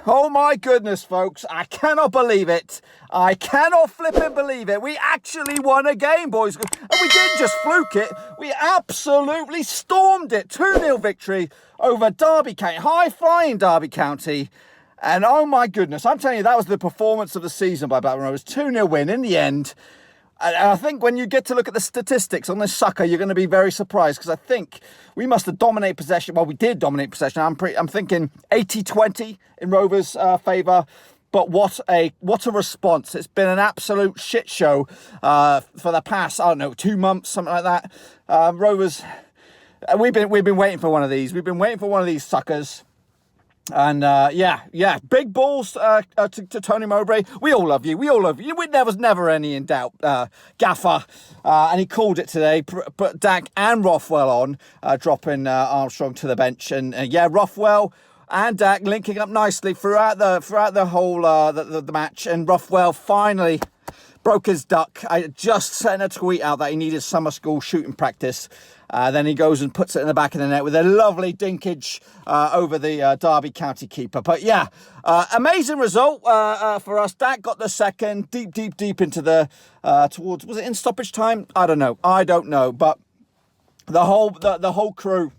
Oh my goodness, folks. I cannot believe it. I cannot flipping believe it. We actually won a game, boys. And we didn't just fluke it. We absolutely stormed it. 2-0 victory over Derby County. High-flying Derby County. And oh my goodness, I'm telling you, that was the performance of the season by Blackburn Rovers. 2-0 win in the end. And I think when you get to look at the statistics on this sucker, you're going to be very surprised, because I think we must have dominated possession. Well, we did dominate possession. I'm thinking 80-20 in Rovers' favour. But what a response. It's been an absolute shit show for the past, 2 months, something like that. Rovers, we've been waiting for one of these. We've been waiting for one of these suckers. And big balls to Tony Mowbray. We all love you. There was never any in doubt. Gaffer, and he called it today. Put Dack and Rothwell on, dropping Armstrong to the bench. And Rothwell and Dack linking up nicely throughout the whole the match. And Rothwell finally broke his duck. I just sent a tweet out that he needed summer school shooting practice. Then he goes and puts it in the back of the net with a lovely dinkage over the Derby County keeper. But amazing result for us. Dack got the second, deep into the towards. Was it in stoppage time? I don't know. But the whole crew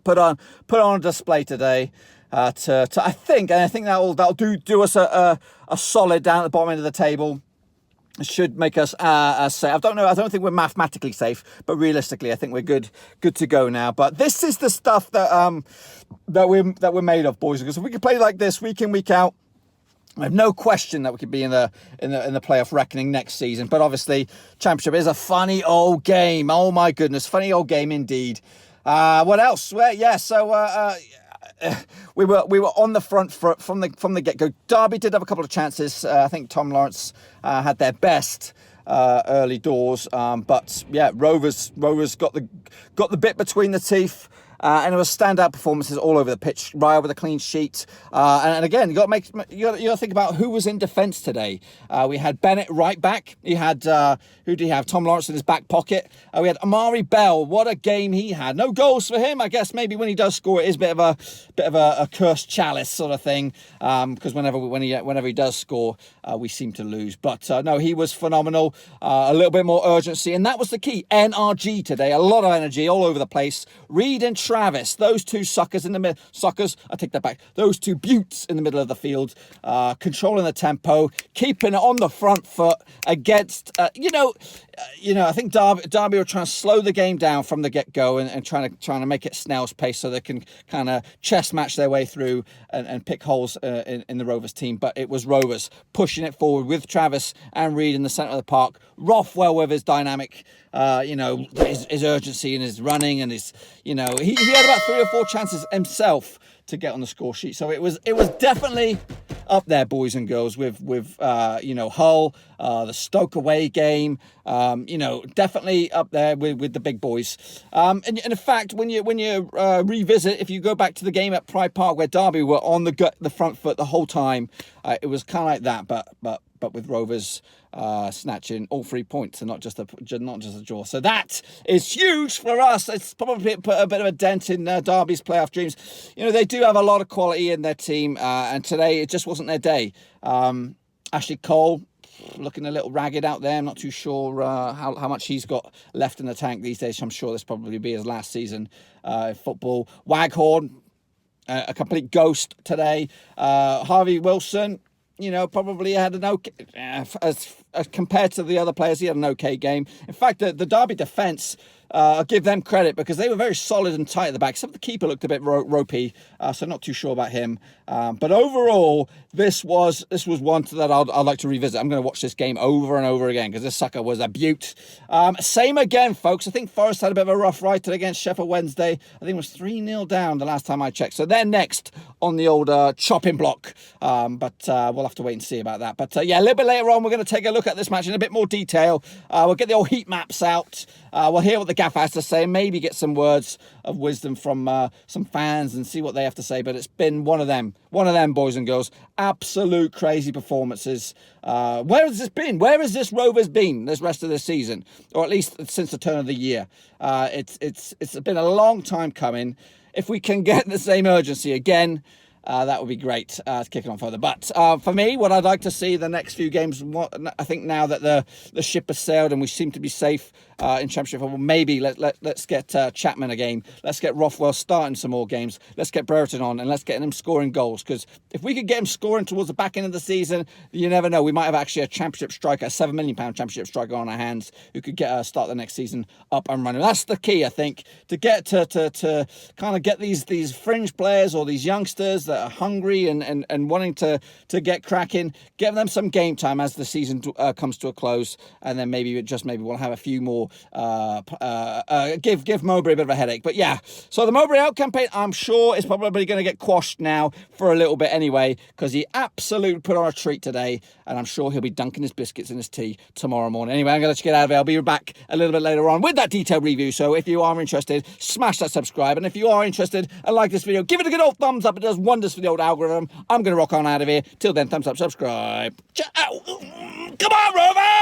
put on a display today. I think that'll do us a solid down at the bottom end of the table. Should make us safe. I don't think we're mathematically safe, but realistically, I think we're good to go now. But this is the stuff that we're made of, boys. Because if we could play like this week in, week out, I have no question that we could be in the playoff reckoning next season. But obviously, Championship is a funny old game. Oh my goodness, funny old game indeed. What else? Well, we were on the front foot from the get-go. Derby did have a couple of chances. I think Tom Lawrence had their best early doors, but Rovers got the bit between the teeth. And it was standout performances all over the pitch. Raya with a clean sheet, and again, you got to think about who was in defence today. We had Bennett right back. He had who did he have? Tom Lawrence in his back pocket. We had Amari Bell. What a game he had! No goals for him. I guess maybe when he does score, it is a bit of a cursed chalice sort of thing. Because whenever he does score, we seem to lose. But no, he was phenomenal. A little bit more urgency, and that was the key. NRG today, a lot of energy all over the place. Reed and Travis, those two suckers in the middle. I take that back. Those two buttes in the middle of the field, controlling the tempo, keeping it on the front foot against, I think Derby were trying to slow the game down from the get-go and trying to make it snail's pace so they can kind of chess match their way through and pick holes in the Rovers team. But it was Rovers pushing it forward with Travis and Reed in the centre of the park. Rothwell with his dynamic, his urgency and his running and his, he had about 3 or 4 chances himself to get on the score sheet. So it was definitely up there, boys and girls, with Hull, the Stoke away game, definitely up there with the big boys. And in fact, when you revisit, if you go back to the game at Pride Park where Derby were on the front foot the whole time, it was kind of like that, but with Rovers snatching all 3 points and not just a draw. So that is huge for us. It's probably put a bit of a dent in Derby's playoff dreams. They do have a lot of quality in their team, and today it just wasn't their day. Ashley Cole looking a little ragged out there. I'm not too sure how much he's got left in the tank these days. I'm sure this probably be his last season in football. Waghorn, a complete ghost today. Harvey Wilson, probably had an okay, as compared to the other players, he had an okay game. In fact, the Derby defence, I'll give them credit because they were very solid and tight at the back. Some of the keeper looked a bit ropey, so not too sure about him. But overall, this was one that I'd like to revisit. I'm going to watch this game over and over again because this sucker was a beaut. Same again, folks. I think Forest had a bit of a rough ride against Sheffield Wednesday. I think it was 3-0 down the last time I checked. So they're next on the old chopping block. But we'll have to wait and see about that. But a little bit later on, we're going to take a look at this match in a bit more detail. We'll get the old heat maps out. We'll hear what the gaffer has to say, maybe get some words of wisdom from some fans and see what they have to say. But it's been one of them, boys and girls. Absolute crazy performances. Where has this been? Where has this Rovers been this rest of the season, or at least since the turn of the year? It's been a long time coming. If we can get the same urgency again, that would be great to kick it on further. But for me, what I'd like to see the next few games, I think now that the ship has sailed and we seem to be safe in Championship football, maybe let's get Chapman a game. Let's get Rothwell starting some more games. Let's get Brereton on and let's get him scoring goals. Because if we could get him scoring towards the back end of the season, you never know. We might have actually a Championship striker, a £7 million Championship striker on our hands who could get start the next season up and running. That's the key, I think, to get to kind of get these fringe players or these youngsters that are hungry and wanting to get cracking, give them some game time as the season comes to a close, and then maybe we'll have a few more. Give Mowbray a bit of a headache. But yeah, so the Mowbray out campaign, I'm sure, is probably going to get quashed now for a little bit anyway, because he absolutely put on a treat today, and I'm sure he'll be dunking his biscuits in his tea tomorrow morning. Anyway, I'm going to let you get out of here. I'll be back a little bit later on with that detailed review. So if you are interested, smash that subscribe. And if you are interested and like this video, give it a good old thumbs up. It does wonders for the old algorithm. I'm going to rock on out of here. Till then, thumbs up, subscribe. Ciao. Come on, Rover!